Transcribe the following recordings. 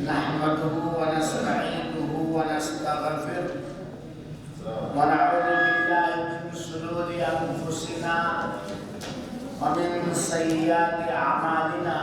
نحمده ونستعينه ونستغفره ونعوذ بالله من شرور أنفسنا ومن سيئات أعمالنا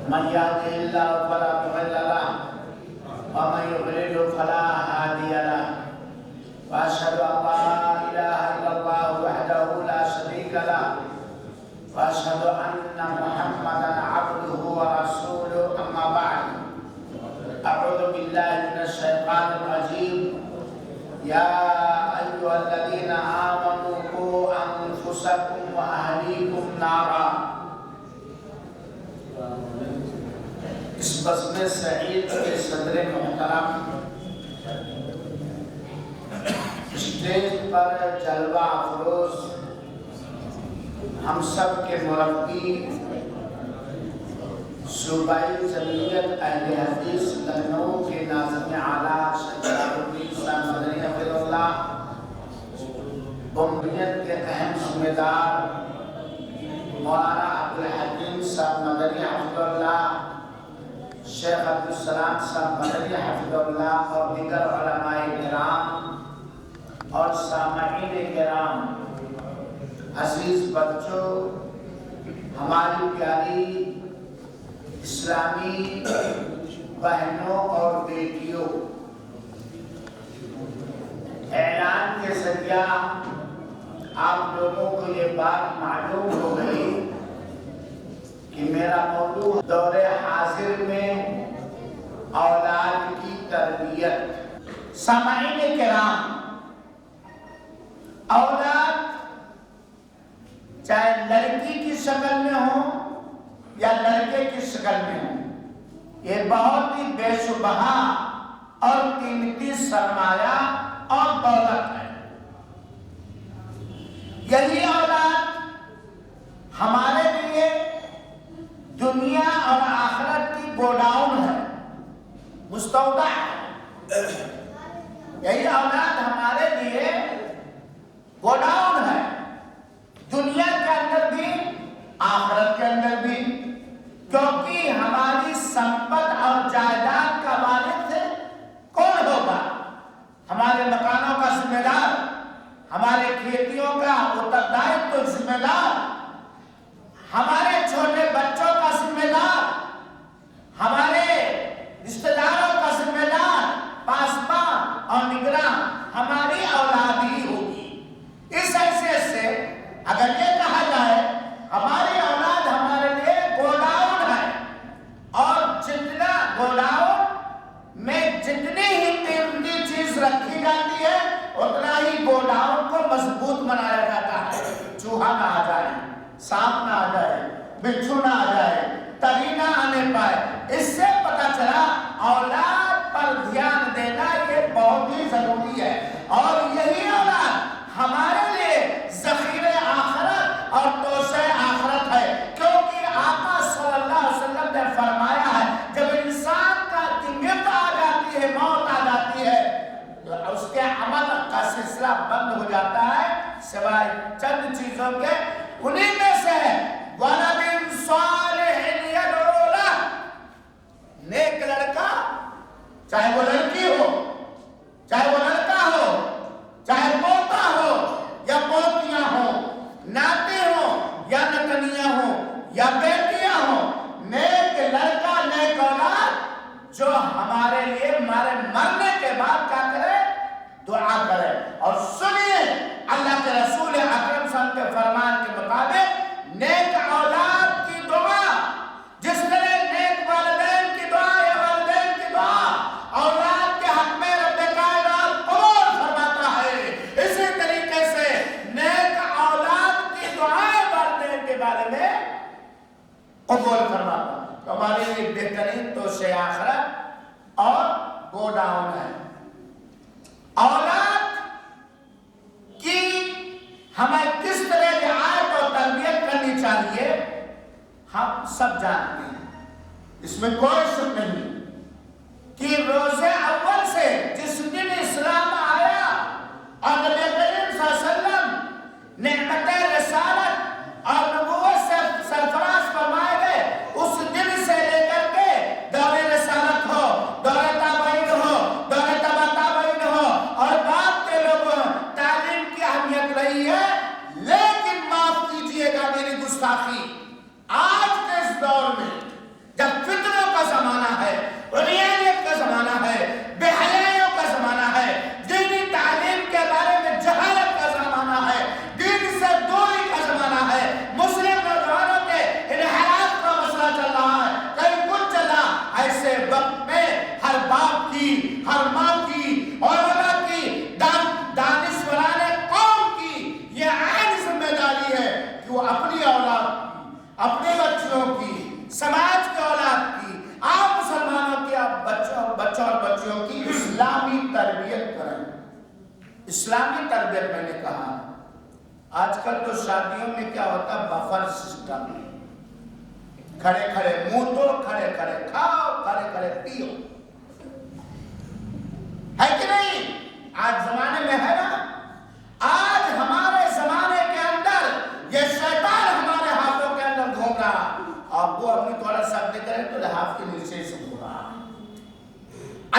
من يهده الله فلا مضل له ومن يضلل فلا هادي له وأشهد أن لا إله إلا الله وحده لا شريك له وأشهد أن محمدا عبده ورسوله أما بعد أعوذ بالله من الشيطان الرجيم يا أيها الذين آمنوا قوا أنفسكم وأهليكم نارا اس بزم سعید کے صدر محترم اسٹیج پر جلوہ افروز ہم سب کے مربی صوبائی جمعیت اہل حدیث لکھنؤ کے ناظم اعلیٰ شیخ الدین صاحب مدنی حفظ اللہ، بمبئیت کے اہم ذمہ دار مولانا عبدالحکیم صاحب مدنی حفظ اللہ، شیخ عبدالسلام صاحب مدنی حفظ اللہ اور دیگر علماء کرام اور سامعین کرام، عزیز بچوں، ہماری پیاری اسلامی بہنوں اور بیٹیوں، اعلان کے ذریعہ آپ لوگوں کو یہ بات معلوم ہو گئی کہ میرا موضوع دور حاضر میں اولاد کی تربیت۔ سامعین کرام، اولاد چاہے لڑکی کی شکل میں ہو یا لڑکے کی شکل میں ہو، یہ بہت ہی بے شبہ اور قیمتی سرمایہ اور دولت ہے۔ یہی اولاد ہمارے لیے دنیا اور آخرت کی گوڈاؤن ہے، مستودع ہے۔ یہی اولاد ہمارے لیے گوڈاؤن ہے، دنیا کے اندر بھی آخرت کے اندر بھی، کیونکہ ہماری سمپت اور جائیداد کا وارث کون ہوگا؟ ہمارے مکانوں کا ذمہ دار، ہمارے کھیتیوں کا اتردائیتو ذمہ دار، ہمارے چھوٹے بچوں کا ذمہ دار، ہمارے رشتہ داروں کا ذمہ دار، پاسبان اور نگراں ہماری اولاد ہی ہوگی۔ اس حیثیت سے اگر یہ کہا جائے ہماری اولاد ہمارے لیے گوڈاؤن ہے، اور جتنا گوڈاؤن میں جتنی ہی قیمتی چیز رکھی جاتی ہے اتنا ہی گوڈاؤن کو مضبوط بنایا جاتا ہے، چوہا نہ آ جائے، سانپ نہ آ جائے، بچھو نہ آ جائے، تری نہ آنے پائے۔ اس سے پتہ چلا اولاد پر دھیان دینا یہ بہت ہی ضروری ہے، اور یہی اولاد ہمارے لیے ذخیرہ آخرت اور توسع آخرت ہے، کیونکہ آقا صلی اللہ علیہ وسلم نے فرمایا ہے جب انسان کا دنیت آ جاتی ہے، موت آ جاتی ہے، تو اس کے عمل کا سلسلہ بند ہو جاتا ہے سوائے چند چیزوں کے۔ انہی میں سے وَلَدٍ صَالِحٍ يَدْعُو لَهُ، نیک لڑکا، چاہے وہ لڑکی ہو، چاہے وہ لڑکا ہو، چاہے پوتا ہو یا پوتیاں ہوں، ناتے ہوں یا نتنیاں ہوں یا بیٹیاں ہوں، نیک لڑکا، نیک اولاد جو ہمارے لیے ہمارے مرنے کے بعد کیا کرے؟ دعا کرے۔ اور سنیے اللہ کے رسول اکرم صلی اللہ علیہ وسلم کے فرمان کے مطابق نیک اولاد کی دعا، جس طرح نیک والدین کی دعا یا والدین کی دعا اولاد کے حق میں رب کائنات قبول فرماتا ہے، اسی طریقے سے نیک اولاد کی دعائیں والدین کے بارے میں قبول فرماتا ہے۔ تو ہمارے لیے بہترین توسع آخرت اور گوڈاؤن ہے۔ اولاد کی ہمیں کس طرح رعایت اور تربیت کرنی چاہیے ہم سب جانتے ہیں، اس میں کوئی شک نہیں کہ روز اول سے جس دن اسلام آیا اور نبی کریم صلی اللہ علیہ وسلم نعمت رسالت اور نبوت سے سرفراز فرمائے گئے، اس دن اسلامی تربیت کریں. اسلامی تربیت میں نے کہا آج کل تو شادیوں میں کیا ہوتا ہے بفر سسٹم, کھڑے کھڑے منہ تو کھڑے کھڑے کھاؤ کھڑے کھڑے پیو, ہے کہ نہیں؟ آج زمانے میں ہے نا. آج ہمارے زمانے کے اندر یہ شیطان ہمارے ہاتھوں کے اندر گھوم رہا, اور وہ اپنی تھوڑا سبزی کرے تو لحاف کے نیچے سے گھوم رہا.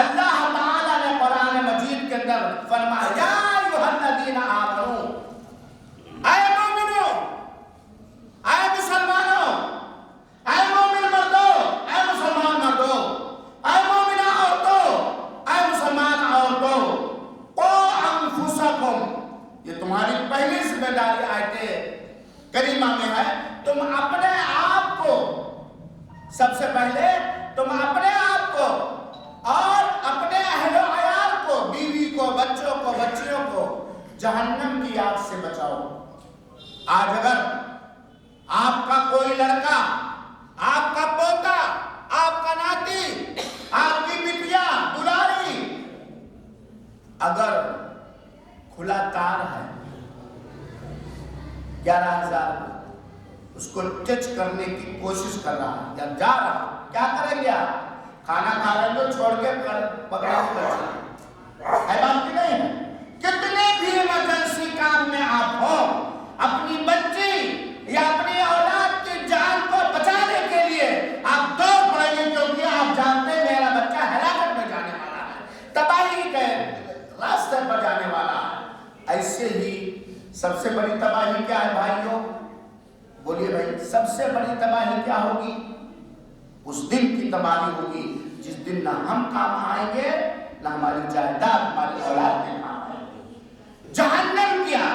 اللہ تعالیٰ نے قرآن مجید کے اندر فرمایا یا ایھا الذین آمنوا, اے مومنوں, اے مسلمانوں, اے مومن مردوں, اے مسلمان مردوں, اے مومنہ عورتوں, اے مسلمان عورتوں, قوا انفسکم, یہ تمہاری پہلی ذمہ داری آیت کریمہ میں ہے. تم اپنے آپ کو, سب سے پہلے تم اپنے آپ کو اور اپنے اہل و عیال کو, بیوی کو, بچوں کو, بچیوں کو جہنم کی آگ سے بچاؤ. آج اگر آپ کا کوئی لڑکا, آپ کا پوتا, آپ کا ناتی, آپ کی بٹیا دلاری اگر کھلا تار ہے 11,000 اس کو ٹچ کرنے کی کوشش کر رہا ہے یا جا رہا, کیا کریں گے آپ؟ کھانا کھا رہے تو چھوڑ کے پکڑا کر چلا ہے بات کی نہیں ہے. کتنے بھی ایمرجنسی کام میں آپ ہو, اپنی بچی یا اپنی اولاد کی جان کو بچانے کے لیے آپ دوڑ پڑیں گے, کیونکہ آپ جانتے ہیں میرا بچہ ہلاکت میں جانے والا ہے, تباہی کے راستے پر جانے والا ہے. ایسے ہی سب سے بڑی تباہی کیا ہے بھائیوں؟ بولیے بھائی, سب سے بڑی تباہی کیا ہوگی؟ اس دن کی تباہی ہوگی جس دن نہ ہم کام آئیں گے نہ ہماری جائیداد ہماری اولاد کے کام آئیں گے. جہنم کیا,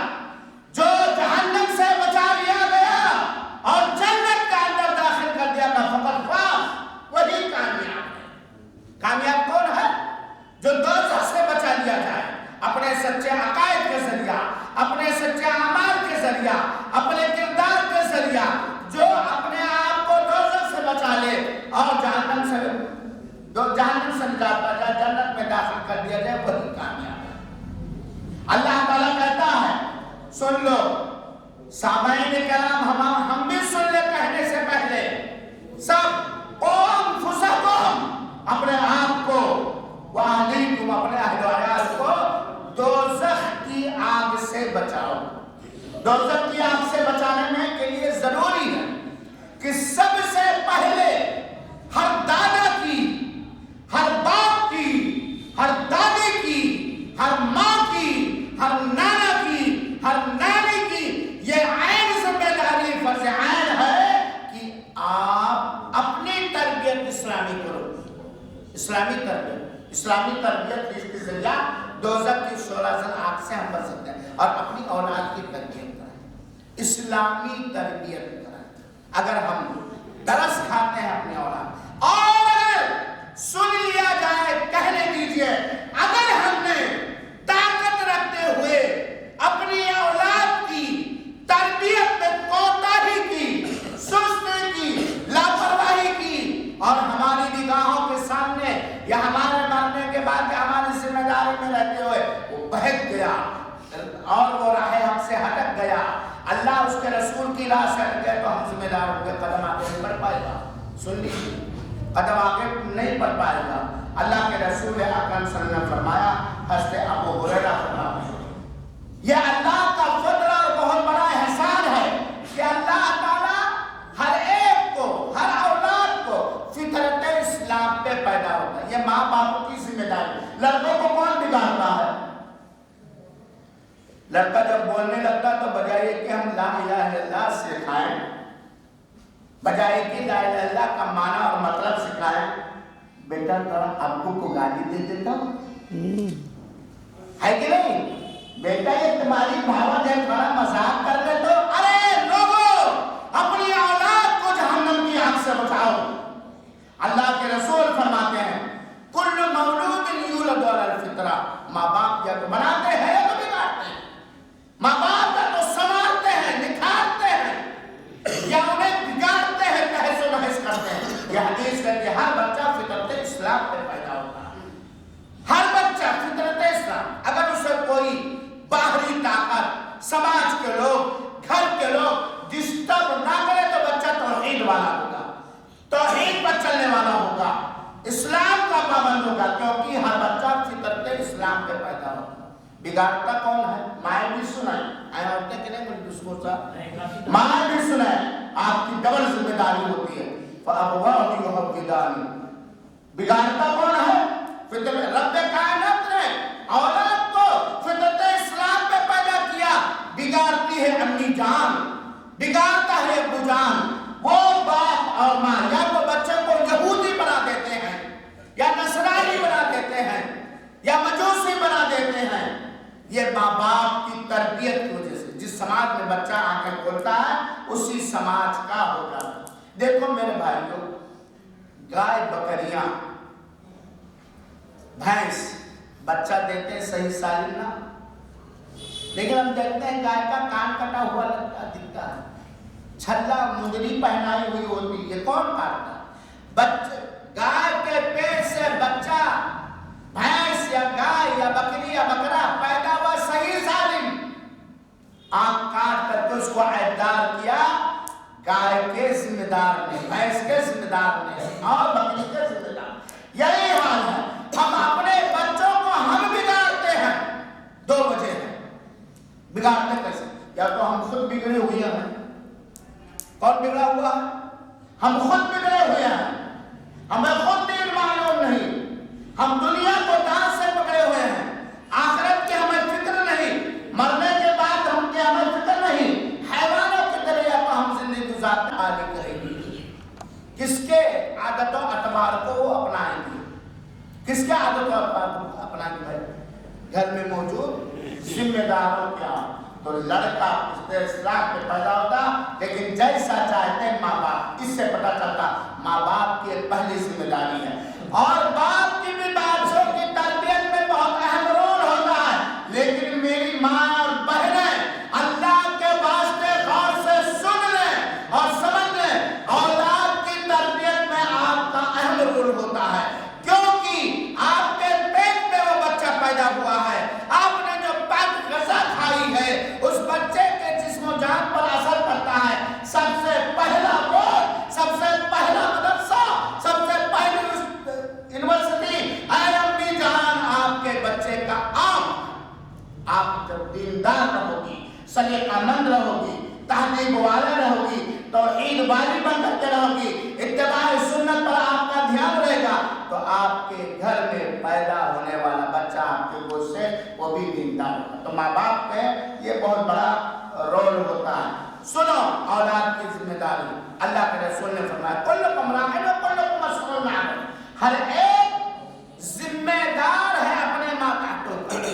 جو جہنم سے بچا لیا گیا اور جنت کے اندر داخل کر دیا گیا فقط فاز, وہی کامیاب ہے. کامیاب کون ہے؟ جو دوزخ سے بچا لیا جائے اپنے سچے عقائد کے ذریعہ, اپنے سچے اعمال کے ذریعہ, اپنے کردار کے ذریعہ, جو اپنے آپ کو دوزخ سے بچا لے اور جہنم سے نجات پا جائے, جنت میں داخل کر دیا جائے, وہی کامیاب ہے. اللہ تعالیٰ کہتا ہے, سن لو سامعین کرام, ہم بھی سن لے کہنے سے پہلے سب قوا انفسکم, اپنے آپ کو, واہلیکم, اپنے اہل و عیال کو دوزخ کی آگ سے بچاؤ. دوزخ کی آگ سے بچانے میں کے لیے ضروری ہے کہ سب سے پہلے ہر دادا کی, ہر باپ کی, ہر دادی کی, ہر ماں کی, ہر نانا کی, ہر نانی کی یہ عین ذمہ داری, فرض عین ہے کہ آپ اپنی تربیت اسلامی کرو. اسلامی تربیت جس کے ذریعہ دوزخ کی شعلہ زن آگ سے ہم بچ سکتے ہیں, اور اپنی اولاد کی تربیت کریں, اسلامی تربیت کریں. اگر ہم درس کھاتے ہیں اپنی اولاد, اور اگر سن لیا جائے, کہنے دیجئے, اگر ہم نے طاقت رکھتے ہوئے اپنی اولاد کی تربیت میں کوتاہی کی, سستی کی, لاپرواہی کی, اور ہماری نگاہوں کے سامنے یا ہمارے مرنے کے بعد یا ہماری ذمہ داری میں رہتے ہوئے وہ بہک گیا اور وہ راہ حق سے ہٹک گیا, اللہ اس کے رسول کی راہ سے ہٹ گئے, تو ہم ذمہ دار ہوں گے, قدم آگے نہیں بڑھ پائے گا. سن لیجیے, قدم آگے نہیں بڑھ پائے گا. اللہ کے رسول اکرم صلی اللہ علیہ وسلم نے فرمایا, حضرت ابو ہریرہ فرماتے ہیں, یہ اللہ کا فضل اور بہت بڑا احسان ہے کہ اللہ تعالیٰ ہر ایک کو, ہر اولاد کو فطرت اسلام پہ پیدا ہوتا ہے. یہ ماں باپ کی ذمہ داری. لڑکوں کو کون بگاڑتا ہے؟ لڑکا جب بولنے لگتا تو بجائے کہ ہم لا الہ الا اللہ سکھائیں, بجائے کہ لا الہ الا اللہ کا معنی اور مطلب سکھائیں, بیٹا تھوڑا ابو کو گالی دے دیتا ہوں, ہے کہ نہیں؟ بیٹا یہ تمہاری بھاوت ہے, تھوڑا مذاق کر لے تو, ارے لوگوں اپنی اولاد کو جہنم کی آگ سے بچاؤ. اللہ کے رسول فرماتے ہیں, کل مولود یولد علی الفطرہ, ماں باپ یا تو بناتے ہیں یا تو بگاڑتے ہیں. ماں باپ یا تو سنوارتے ہیں, نکھارتے ہیں, یا انہیں بگاڑتے ہیں, تہس و نحس کرتے ہیں. یہ حدیث ہے کہ ہر بچہ فطرت اسلام پہ پیدا ہوتا ہے, ہر بچہ ہوگا، کیونکہ ہر بچہ فطرت اسلام پہ پیدا ہوگا۔ بگاڑتا کون ہے؟ مائیں بھی سنائیں، آئے ہوتے کہ نہیں مجھے دوسروں سے مائیں بھی سنائیں، آپ کی ڈبل ذمہ داری ہوتی ہے۔ فَأَبْوَاهُ يُهَوِّدَانِ، بگاڑتا کون ہے؟ فطرت رب کائنات نے اولاد کو فطرت اسلام پہ پیدا کیا، بگاڑتی ہے امی جان، بگاڑتا ہے ابو جان، وہ باپ اور ماں یا تو بچے کو یہودی بنا دیتے ہیں یا نصرانی بنا دیتے ہیں یا مجوسی بنا دیتے ہیں۔ یہ ماں باپ کی تربیت کی وجہ سے جس سماج میں بچہ آ کر بولتا ہے اسی سماج کا ہوتا ہے۔ دیکھو میرے بھائیوں، گائے بکریاں بھینس بچہ دیتے ہیں صحیح سالم نہ، لیکن ہم دیکھتے ہیں گائے کا کان کٹا ہوا لگتا دکھتا ہے، چھلا مندری پہنائی ہوئی ہوتی، یہ کون کاٹتا؟ گائے کے پیٹ سے بچہ بھینس یا گائے یا بکری یا بکرا پیدا ہوا صحیح سالم، آنکھ کاٹ کر کے اس کو عیبدار کیا، گائے کے ذمہ دار نے، بھینس کے ذمہ دار نے اور بکری کے ذمہ دار۔ یہی حال ہے، ہم اپنے بچوں کو ہم بگاڑتے ہیں، دو وجہ ہیں بگاڑتے کیسے؟ یا تو ہم خود بگڑے ہوئے ہیں۔ کون بگڑا ہوا ہے؟ ہم خود بگڑے ہوئے ہیں، ہمیں خود دین معلوم نہیں، ہم دنیا کو دانت سے پکڑے ہوئے ہیں، آخرت کی ہمیں فکر نہیں، مرنے کے بعد ہم کی ہمیں فکر نہیں، حیوانوں کی طرح یا تو ہم زندگی گزارنے آگے کریں گے، کس کے عادت و اعتبار کو وہ اپنائیں گے، کس کے عادت و اعتبار کو اپنائیں گے؟ گھر میں موجود ذمہ داروں کیا تو لڑکا اصلاح پہ پیدا ہوتا، لیکن جیسا چاہتے ہیں ماں باپ، اس سے پتہ چلتا ماں باپ کی پہلی ذمہ داری ہے، اور باپ کی بھی بچوں کی تربیت میں بہت اہم رول ہوتا ہے۔ لیکن میری ماں اور بہنیں اللہ کے واسطے غور سے سن لیں اور سمجھ لیں، اولاد کی تربیت میں آپ کا اہم رول ہوتا ہے، کیونکہ آپ کے پیٹ میں وہ بچہ پیدا ہوا ہے، آپ نے جو پاک غذا کھائی ہے اس بچے کے جسم و جان پر اثر کرتا ہے۔ سب سے پہلا بورڈ، سب سے پہلا مدرسہ، سب سے پہلی یونیورسٹی، اے امی جان آپ کے بچے کا آپ جب دیندار رہوگی، سلیقہ مند رہوگی، تہذیب والا رہوگی، توحید والی بن کر کے رہوگی، اتباع سنت پر آپ کا دھیان رہے گا، تو آپ کے گھر میں پیدا ہونے والا بچہ آپ کے گود سے وہ بھی دیندار ہوگا۔ تو ماں باپ پہ یہ بہت بڑا رول ہوتا ہے۔ سنو اولاد کی ذمہ داری، اللہ کے رسول نے فرمایا کلکم راعٍ و کلکم مسئول عن رعیتہ، ہر ایک ذمہ دار ہے اپنے ماتحتوں کا۔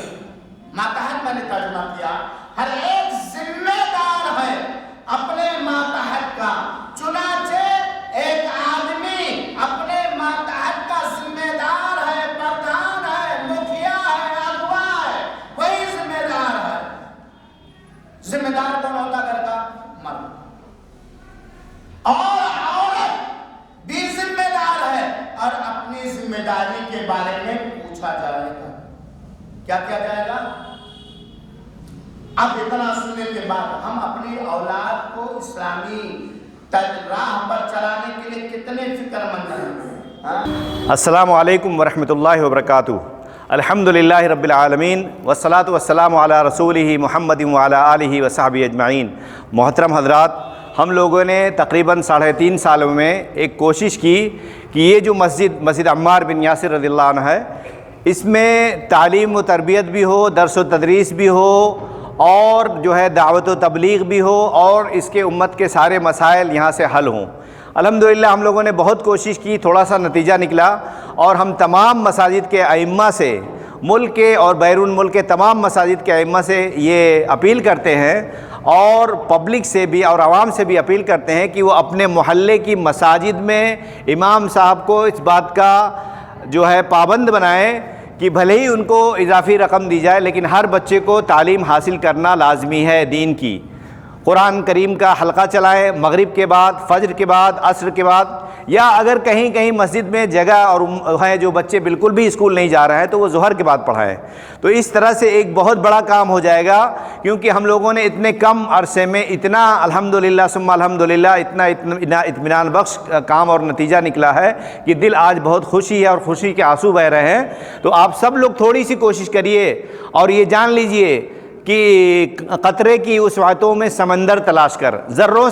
ماتحت میں نے ترجمہ کیا، ہر ایک ذمہ دار ہے اپنے ماتحت کا، چنانچہ ایک آدمی اپنے ماتحت کا ذمہ دار ہے، پردھان ہے، مکھیا ہے، اغوا ہے، وہی ذمہ دار ہے۔ ذمہ دار کون ہوتا گھر کا؟ مرد، اور عورت بھی ذمہ دار ہے، اور اپنی ذمہ داری کے بارے میں پوچھا جائے گا۔ کیا کیا جائے گا؟ اب اتنا سننے کے بعد ہم اپنی اولاد کو اسلامی راہ پر چلانے کے لیے کتنے فکر مند ہیں؟ السلام علیکم ورحمۃ اللہ وبرکاتہ۔ الحمدللہ رب العالمین والصلاة والسلام علی رسولہ محمد وعلی آلہ وصحبہ اجمعین۔ محترم حضرات، ہم لوگوں نے تقریباً 3.5 سالوں میں ایک کوشش کی کہ یہ جو مسجد عمار بن یاسر رضی اللہ عنہ ہے، اس میں تعلیم و تربیت بھی ہو، درس و تدریس بھی ہو، اور جو ہے دعوت و تبلیغ بھی ہو، اور اس کے امت کے سارے مسائل یہاں سے حل ہوں۔ الحمدللہ ہم لوگوں نے بہت کوشش کی، تھوڑا سا نتیجہ نکلا، اور ہم تمام مساجد کے ائمہ سے، ملک کے اور بیرون ملک کے تمام مساجد کے ائمہ سے یہ اپیل کرتے ہیں، اور پبلک سے بھی اور عوام سے بھی اپیل کرتے ہیں کہ وہ اپنے محلے کی مساجد میں امام صاحب کو اس بات کا جو ہے پابند بنائیں کہ بھلے ہی ان کو اضافی رقم دی جائے، لیکن ہر بچے کو تعلیم حاصل کرنا لازمی ہے دین کی۔ قرآن کریم کا حلقہ چلائیں، مغرب کے بعد، فجر کے بعد، عصر کے بعد، یا اگر کہیں کہیں مسجد میں جگہ اور ہے جو بچے بالکل بھی اسکول نہیں جا رہے ہیں تو وہ ظہر کے بعد پڑھائیں۔ تو اس طرح سے ایک بہت بڑا کام ہو جائے گا، کیونکہ ہم لوگوں نے اتنے کم عرصے میں اتنا الحمدللہ ثم الحمدللہ اتنا اطمینان بخش کام اور نتیجہ نکلا ہے کہ دل آج بہت خوشی ہے اور خوشی کے آنسو بہہ رہے ہیں۔ تو آپ سب لوگ تھوڑی سی کوشش کریے اور یہ جان لیجئے کہ قطرے کی وسعتوں میں سمندر تلاش کر، ذروں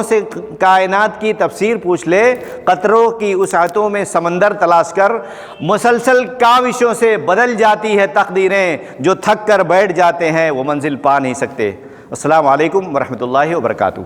سے کائنات کی تفسیر پوچھ لے، قطروں کی وسعتوں میں سمندر تلاش کر، مسلسل کاوشوں سے بدل جاتی ہے تقدیریں، جو تھک کر بیٹھ جاتے ہیں وہ منزل پا نہیں سکتے۔ السلام علیکم ورحمۃ اللہ وبرکاتہ۔